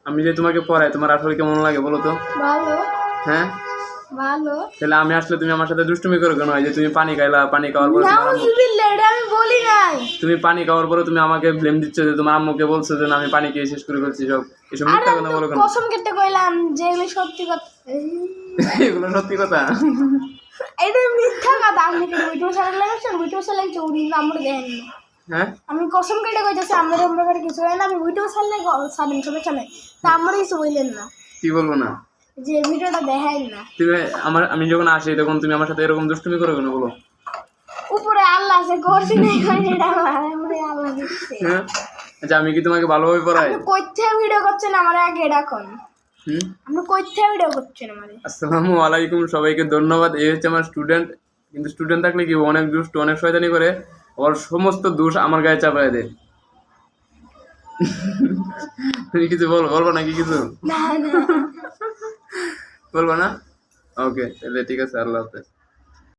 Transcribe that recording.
আমি যে তোমাকে পড়াই তোমার আসলে কেমন লাগে বলো তো? ভালো। হ্যাঁ ভালো। তাহলে আমি আসলে তুমি আমার সাথে দুষ্টুমি করো কেন? এই যে তুমি পানি খাইলা, পানি খাওয়ার পর তোমার আম্মু, নাউজুবিল্লাহ, এটা আমি বলি নাই। তুমি পানি খাওয়ার পরে তুমি আমাকে ব্লেম দিচ্ছ যে তোমার আম্মুকে বলছো যে না আমি পানি খেয়ে শেষ করে ফেলছি। সব এসব আরে মিথ্যা আমি কথা তো বলো কেন? কসম কেটে কইলাম যে এগুলো সত্যি কথা। এগুলো সত্যি কথা। এটা মিথ্যা কথা। আপনি কি ভিডিও সারা লাগছেন? ভিডিও সারা লাগছে উনি আমরা দেখেন না। হ্যাঁ আমি কসম কেটে কইতেছি আমরা আমরা কিছু হয় না। আমি ভিডিও সারলে সারেন সমস্যা নাই। তা আমরা কিছু বললেন না কি বলবো না? যে ভিডিওটা দেখাই না। তুমি আমি যখন আসি তখন তুমি আমার সাথে এরকম দুষ্টুমি করো কেন বলো? উপরে আল্লাহ আছে, করছি না এটা আল্লাহ দিচ্ছে। হ্যাঁ আচ্ছা আমি কি তোমাকে ভালোভাবে পড়াই? আপনি কই থেকে ভিডিও করছেন আমার আগে ডাকুন। আপনি কই থেকে ভিডিও করছেন আমারে? আসসালামু আলাইকুম, সবাইকে ধন্যবাদ। এই হচ্ছে আমার স্টুডেন্ট। কিন্তু স্টুডেন্ট থাকলে কি অনেক দুষ্ট, অনেক শয়তানি করে, ওর সমস্ত দোষ আমার গায়ে চাপায় দেয়। তুমি কিছু বলবো নাকি কিছু? না না বলবো না? ওকে তাহলে ঠিক আছে, আল্লাহ হাফেজ।